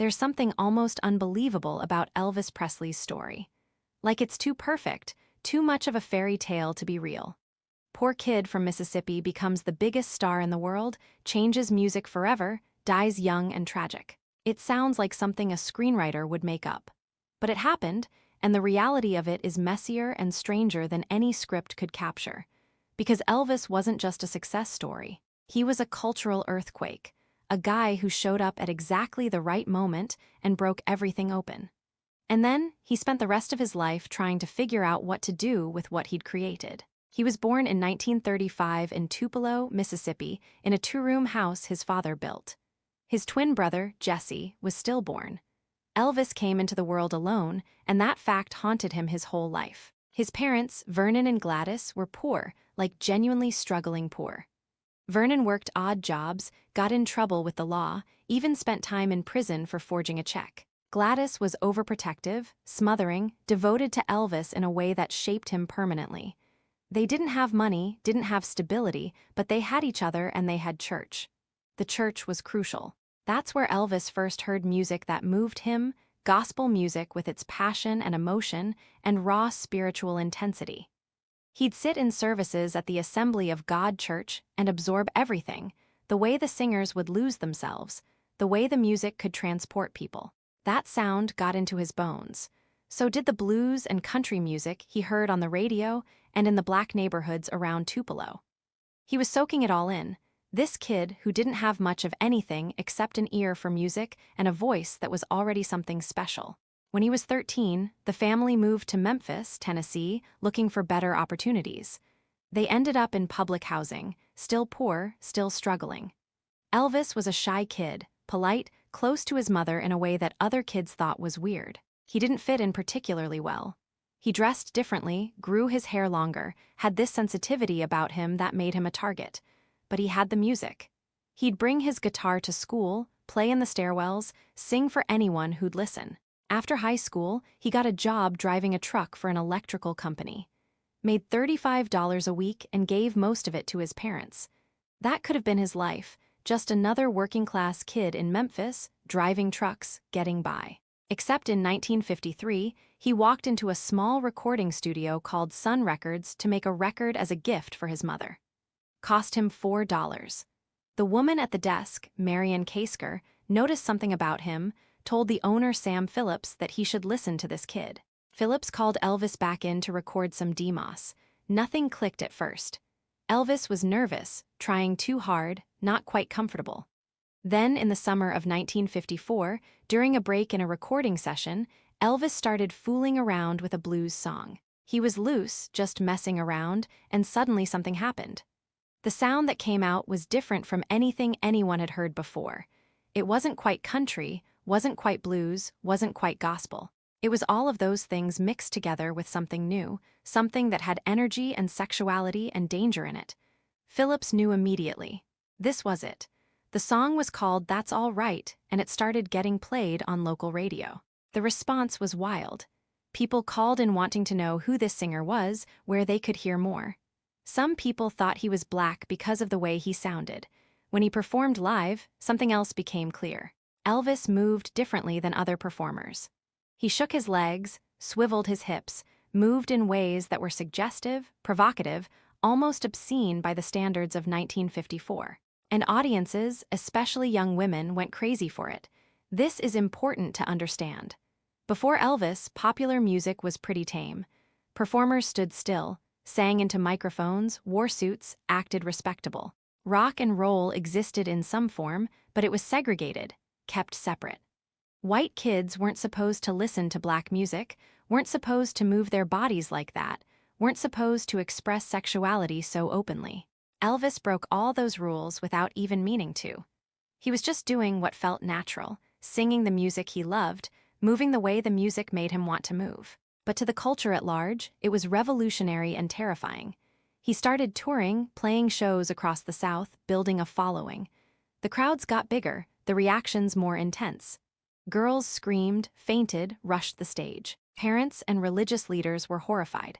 There's something almost unbelievable about Elvis Presley's story. Like it's too perfect, too much of a fairy tale to be real. Poor kid from Mississippi becomes the biggest star in the world, changes music forever, dies young and tragic. It sounds like something a screenwriter would make up. But it happened, and the reality of it is messier and stranger than any script could capture. Because Elvis wasn't just a success story. He was a cultural earthquake, a guy who showed up at exactly the right moment and broke everything open. And then, he spent the rest of his life trying to figure out what to do with what he'd created. He was born in 1935 in Tupelo, Mississippi, in a two-room house his father built. His twin brother, Jesse, was stillborn. Elvis came into the world alone, and that fact haunted him his whole life. His parents, Vernon and Gladys, were poor, like genuinely struggling poor. Vernon worked odd jobs, got in trouble with the law, even spent time in prison for forging a check. Gladys was overprotective, smothering, devoted to Elvis in a way that shaped him permanently. They didn't have money, didn't have stability, but they had each other and they had church. The church was crucial. That's where Elvis first heard music that moved him, gospel music with its passion and emotion and raw spiritual intensity. He'd sit in services at the Assembly of God Church and absorb everything, the way the singers would lose themselves, the way the music could transport people. That sound got into his bones. So did the blues and country music he heard on the radio and in the black neighborhoods around Tupelo. He was soaking it all in, this kid who didn't have much of anything except an ear for music and a voice that was already something special. When he was 13, the family moved to Memphis, Tennessee, looking for better opportunities. They ended up in public housing, still poor, still struggling. Elvis was a shy kid, polite, close to his mother in a way that other kids thought was weird. He didn't fit in particularly well. He dressed differently, grew his hair longer, had this sensitivity about him that made him a target. But he had the music. He'd bring his guitar to school, play in the stairwells, sing for anyone who'd listen. After high school, he got a job driving a truck for an electrical company. Made $35 a week and gave most of it to his parents. That could have been his life, just another working-class kid in Memphis, driving trucks, getting by. Except in 1953, he walked into a small recording studio called Sun Records to make a record as a gift for his mother. Cost him $4. The woman at the desk, Marion Kasker, noticed something about him, told the owner Sam Phillips that he should listen to this kid. Phillips called Elvis back in to record some demos. Nothing clicked at first. Elvis was nervous, trying too hard, not quite comfortable. Then, in the summer of 1954, during a break in a recording session, Elvis started fooling around with a blues song. He was loose, just messing around, and suddenly something happened. The sound that came out was different from anything anyone had heard before. It wasn't quite country, wasn't quite blues, wasn't quite gospel. It was all of those things mixed together with something new, something that had energy and sexuality and danger in it. Phillips knew immediately. This was it. The song was called That's All Right, and it started getting played on local radio. The response was wild. People called in wanting to know who this singer was, where they could hear more. Some people thought he was black because of the way he sounded. When he performed live, something else became clear. Elvis moved differently than other performers. He shook his legs, swiveled his hips, moved in ways that were suggestive, provocative, almost obscene by the standards of 1954. And audiences, especially young women, went crazy for it. This is important to understand. Before Elvis, popular music was pretty tame. Performers stood still, sang into microphones, wore suits, acted respectable. Rock and roll existed in some form, but it was segregated, kept separate. White kids weren't supposed to listen to black music, weren't supposed to move their bodies like that, weren't supposed to express sexuality so openly. Elvis broke all those rules without even meaning to. He was just doing what felt natural, singing the music he loved, moving the way the music made him want to move. But to the culture at large, it was revolutionary and terrifying. He started touring, playing shows across the South, building a following. The crowds got bigger, the reactions more intense. Girls screamed, fainted, rushed the stage. Parents and religious leaders were horrified.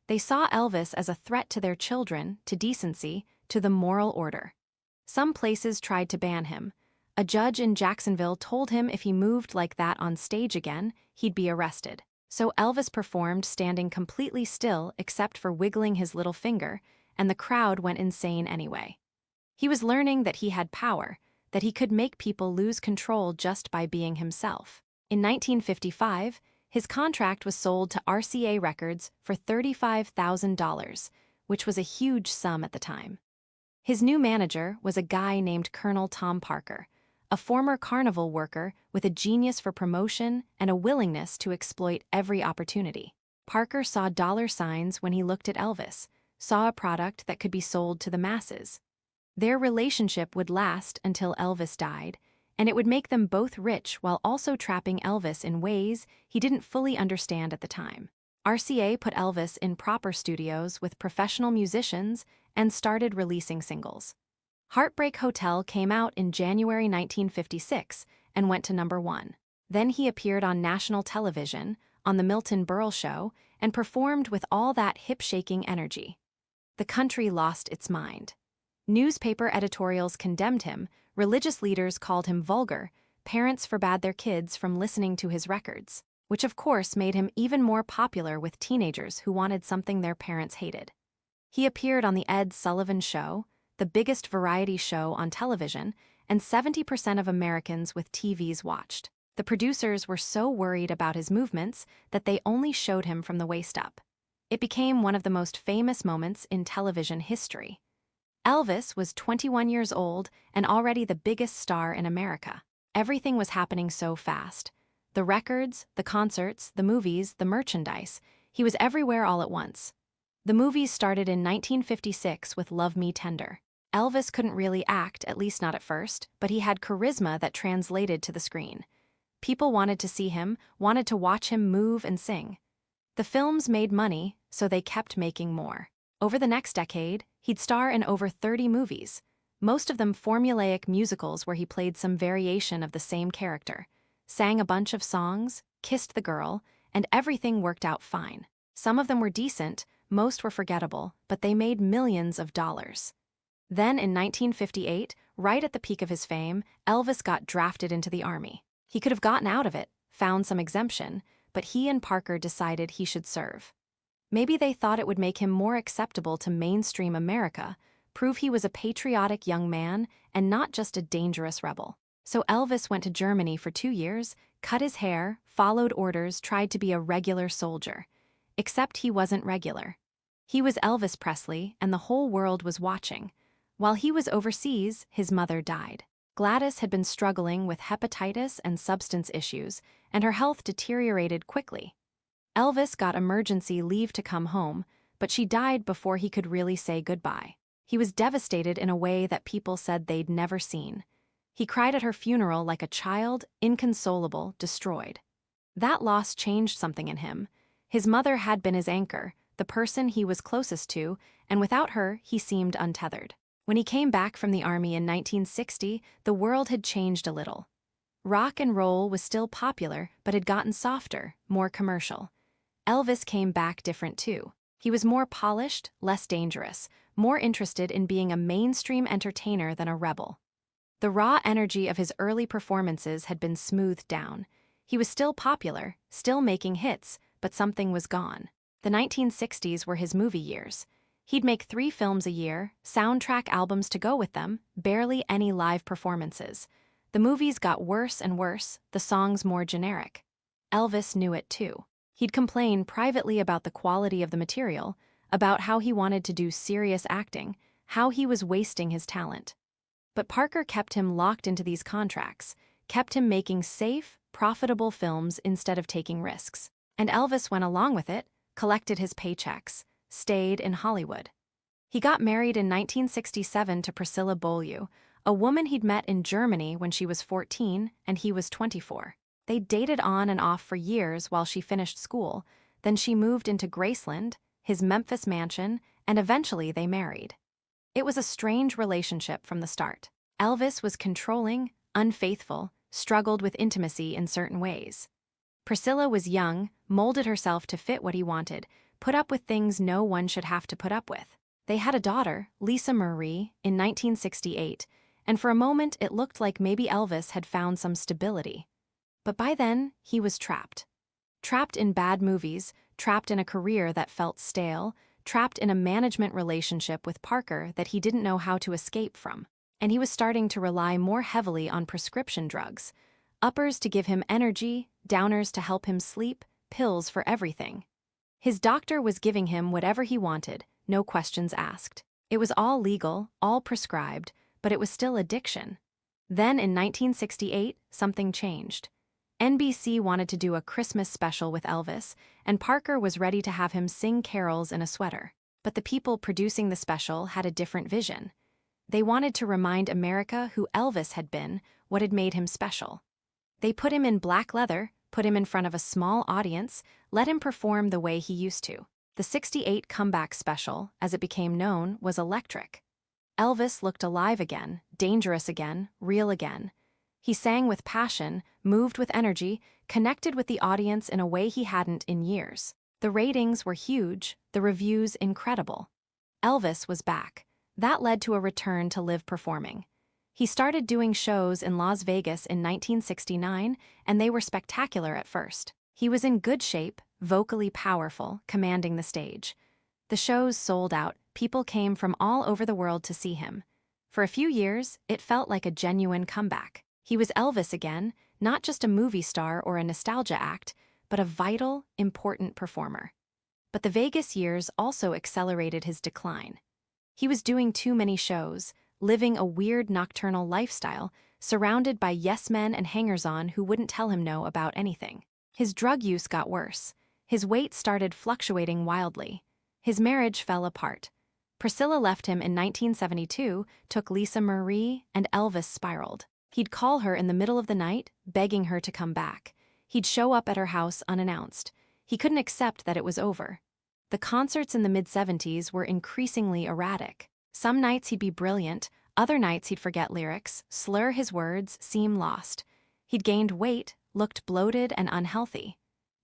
They saw Elvis as a threat to their children, to decency, to the moral order. Some places tried to ban him. A judge in Jacksonville told him if he moved like that on stage again, he'd be arrested. So Elvis performed standing completely still except for wiggling his little finger, and the crowd went insane anyway. He was learning that he had power, that he could make people lose control just by being himself. In 1955, his contract was sold to RCA Records for $35,000, which was a huge sum at the time. His new manager was a guy named Colonel Tom Parker, a former carnival worker with a genius for promotion and a willingness to exploit every opportunity. Parker saw dollar signs when he looked at Elvis, saw a product that could be sold to the masses. Their relationship would last until Elvis died, and it would make them both rich while also trapping Elvis in ways he didn't fully understand at the time. RCA put Elvis in proper studios with professional musicians and started releasing singles. Heartbreak Hotel came out in January 1956 and went to #1. Then he appeared on national television, on The Milton Berle Show, and performed with all that hip-shaking energy. The country lost its mind. Newspaper editorials condemned him, religious leaders called him vulgar, parents forbade their kids from listening to his records, which of course made him even more popular with teenagers who wanted something their parents hated. He appeared on The Ed Sullivan Show, the biggest variety show on television, and 70% of Americans with TVs watched. The producers were so worried about his movements that they only showed him from the waist up. It became one of the most famous moments in television history. Elvis was 21 years old and already the biggest star in America. Everything was happening so fast. The records, the concerts, the movies, the merchandise. He was everywhere all at once. The movies started in 1956 with Love Me Tender. Elvis couldn't really act, at least not at first, but he had charisma that translated to the screen. People wanted to see him, wanted to watch him move and sing. The films made money, so they kept making more. Over the next decade, he'd star in over 30 movies, most of them formulaic musicals where he played some variation of the same character, sang a bunch of songs, kissed the girl, and everything worked out fine. Some of them were decent, most were forgettable, but they made millions of dollars. Then in 1958, right at the peak of his fame, Elvis got drafted into the Army. He could have gotten out of it, found some exemption, but he and Parker decided he should serve. Maybe they thought it would make him more acceptable to mainstream America, prove he was a patriotic young man and not just a dangerous rebel. So Elvis went to Germany for 2 years, cut his hair, followed orders, tried to be a regular soldier. Except he wasn't regular. He was Elvis Presley, and the whole world was watching. While he was overseas, his mother died. Gladys had been struggling with hepatitis and substance issues, and her health deteriorated quickly. Elvis got emergency leave to come home, but she died before he could really say goodbye. He was devastated in a way that people said they'd never seen. He cried at her funeral like a child, inconsolable, destroyed. That loss changed something in him. His mother had been his anchor, the person he was closest to, and without her, he seemed untethered. When he came back from the Army in 1960, the world had changed a little. Rock and roll was still popular, but had gotten softer, more commercial. Elvis came back different too. He was more polished, less dangerous, more interested in being a mainstream entertainer than a rebel. The raw energy of his early performances had been smoothed down. He was still popular, still making hits, but something was gone. The 1960s were his movie years. He'd make 3 films a year, soundtrack albums to go with them, barely any live performances. The movies got worse and worse, the songs more generic. Elvis knew it too. He'd complain privately about the quality of the material, about how he wanted to do serious acting, how he was wasting his talent. But Parker kept him locked into these contracts, kept him making safe, profitable films instead of taking risks. And Elvis went along with it, collected his paychecks, stayed in Hollywood. He got married in 1967 to Priscilla Beaulieu, a woman he'd met in Germany when she was 14 and he was 24. They dated on and off for years while she finished school, then she moved into Graceland, his Memphis mansion, and eventually they married. It was a strange relationship from the start. Elvis was controlling, unfaithful, struggled with intimacy in certain ways. Priscilla was young, molded herself to fit what he wanted, put up with things no one should have to put up with. They had a daughter, Lisa Marie, in 1968, and for a moment it looked like maybe Elvis had found some stability. But by then, he was trapped. Trapped in bad movies, trapped in a career that felt stale, trapped in a management relationship with Parker that he didn't know how to escape from. And he was starting to rely more heavily on prescription drugs. Uppers to give him energy, downers to help him sleep, pills for everything. His doctor was giving him whatever he wanted, no questions asked. It was all legal, all prescribed, but it was still addiction. Then in 1968, something changed. NBC wanted to do a Christmas special with Elvis, and Parker was ready to have him sing carols in a sweater. But the people producing the special had a different vision. They wanted to remind America who Elvis had been, what had made him special. They put him in black leather, put him in front of a small audience, let him perform the way he used to. The '68 comeback special, as it became known, was electric. Elvis looked alive again, dangerous again, real again. He sang with passion, moved with energy, connected with the audience in a way he hadn't in years. The ratings were huge, the reviews incredible. Elvis was back. That led to a return to live performing. He started doing shows in Las Vegas in 1969, and they were spectacular at first. He was in good shape, vocally powerful, commanding the stage. The shows sold out, people came from all over the world to see him. For a few years, it felt like a genuine comeback. He was Elvis again, not just a movie star or a nostalgia act, but a vital, important performer. But the Vegas years also accelerated his decline. He was doing too many shows, living a weird nocturnal lifestyle, surrounded by yes-men and hangers-on who wouldn't tell him no about anything. His drug use got worse. His weight started fluctuating wildly. His marriage fell apart. Priscilla left him in 1972, took Lisa Marie, and Elvis spiraled. He'd call her in the middle of the night, begging her to come back. He'd show up at her house unannounced. He couldn't accept that it was over. The concerts in the mid-70s were increasingly erratic. Some nights he'd be brilliant, other nights he'd forget lyrics, slur his words, seem lost. He'd gained weight, looked bloated and unhealthy.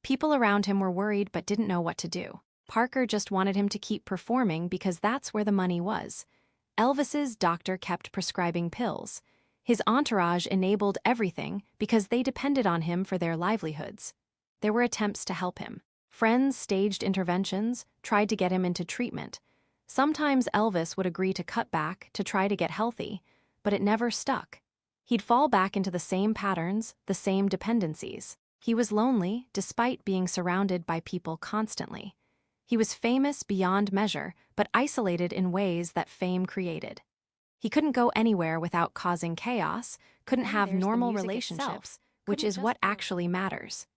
People around him were worried but didn't know what to do. Parker just wanted him to keep performing because that's where the money was. Elvis's doctor kept prescribing pills. His entourage enabled everything because they depended on him for their livelihoods. There were attempts to help him. Friends staged interventions, tried to get him into treatment. Sometimes Elvis would agree to cut back to try to get healthy, but it never stuck. He'd fall back into the same patterns, the same dependencies. He was lonely despite being surrounded by people constantly. He was famous beyond measure, but isolated in ways that fame created. He couldn't go anywhere without causing chaos, couldn't have normal relationships, which is what actually matters.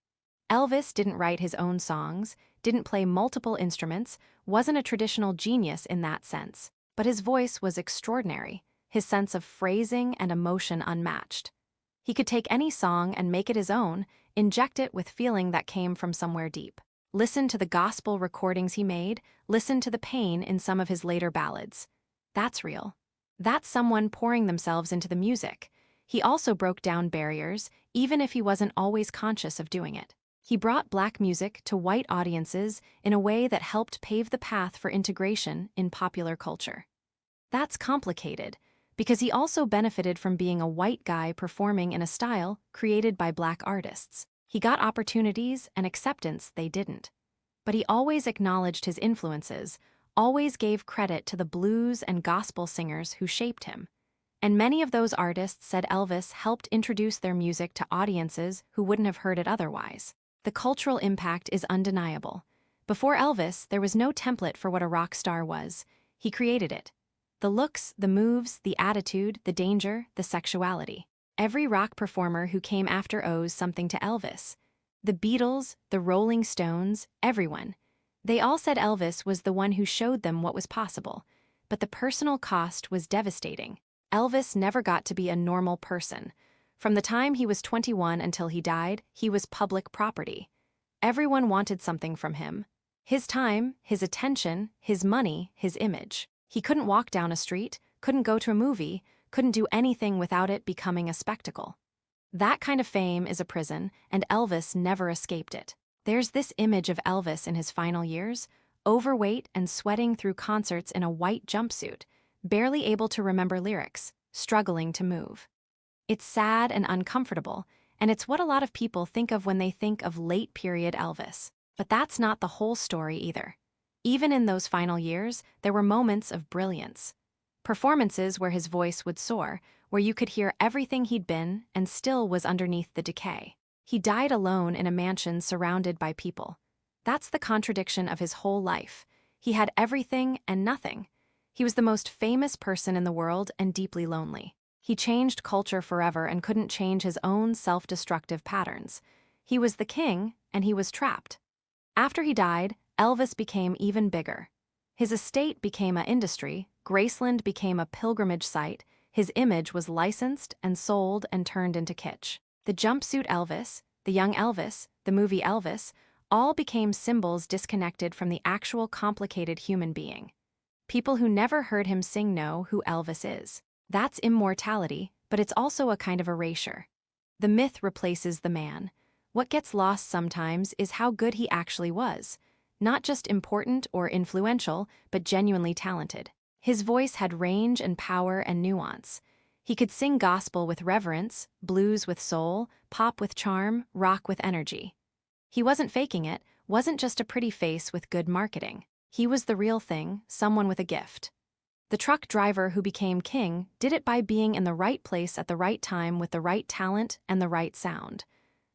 Elvis didn't write his own songs, didn't play multiple instruments, wasn't a traditional genius in that sense. But his voice was extraordinary, his sense of phrasing and emotion unmatched. He could take any song and make it his own, inject it with feeling that came from somewhere deep. Listen to the gospel recordings he made, listen to the pain in some of his later ballads. That's real. That's someone pouring themselves into the music. He also broke down barriers, even if he wasn't always conscious of doing it. He brought black music to white audiences in a way that helped pave the path for integration in popular culture. That's complicated, because he also benefited from being a white guy performing in a style created by black artists. He got opportunities and acceptance they didn't. But he always acknowledged his influences, always gave credit to the blues and gospel singers who shaped him. And many of those artists said Elvis helped introduce their music to audiences who wouldn't have heard it otherwise. The cultural impact is undeniable. Before Elvis, there was no template for what a rock star was. He created it. The looks, the moves, the attitude, the danger, the sexuality. Every rock performer who came after owes something to Elvis. The Beatles, the Rolling Stones, everyone. They all said Elvis was the one who showed them what was possible. But the personal cost was devastating. Elvis never got to be a normal person. From the time he was 21 until he died, he was public property. Everyone wanted something from him. His time, his attention, his money, his image. He couldn't walk down a street, couldn't go to a movie, couldn't do anything without it becoming a spectacle. That kind of fame is a prison, and Elvis never escaped it. There's this image of Elvis in his final years, overweight and sweating through concerts in a white jumpsuit, barely able to remember lyrics. struggling to move. It's sad and uncomfortable, and it's what a lot of people think of when they think of late-period Elvis. But that's not the whole story either. Even in those final years, there were moments of brilliance. Performances where his voice would soar, where you could hear everything he'd been and still was underneath the decay. He died alone in a mansion surrounded by people. That's the contradiction of his whole life. He had everything and nothing. He was the most famous person in the world and deeply lonely. He changed culture forever and couldn't change his own self-destructive patterns. He was the king, and he was trapped. After he died, Elvis became even bigger. His estate became an industry, Graceland became a pilgrimage site, his image was licensed and sold and turned into kitsch. The jumpsuit Elvis, the young Elvis, the movie Elvis, all became symbols disconnected from the actual complicated human being. People who never heard him sing know who Elvis is. That's immortality, but it's also a kind of erasure. The myth replaces the man. What gets lost sometimes is how good he actually was. Not just important or influential, but genuinely talented. His voice had range and power and nuance. He could sing gospel with reverence, blues with soul, pop with charm, rock with energy. He wasn't faking it, wasn't just a pretty face with good marketing. He was the real thing, someone with a gift. The truck driver who became king did it by being in the right place at the right time with the right talent and the right sound.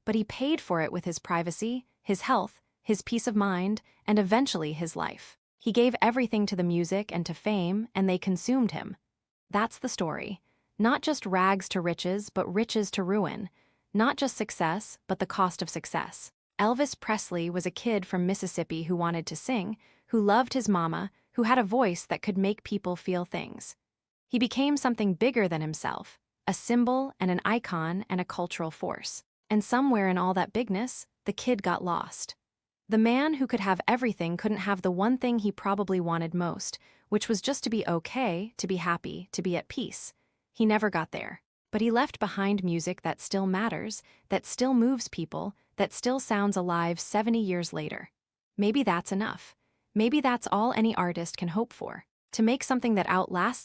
But he paid for it with his privacy, his health, his peace of mind, and eventually his life. He gave everything to the music and to fame, and they consumed him. That's the story. Not just rags to riches, but riches to ruin. Not just success, but the cost of success. Elvis Presley was a kid from Mississippi who wanted to sing, who loved his mama, who had a voice that could make people feel things. He became something bigger than himself, a symbol and an icon and a cultural force. And somewhere in all that bigness, the kid got lost. The man who could have everything couldn't have the one thing he probably wanted most, which was just to be okay, to be happy, to be at peace. He never got there. But he left behind music that still matters, that still moves people, that still sounds alive 70 years later. Maybe that's enough. Maybe that's all any artist can hope for, to make something that outlasts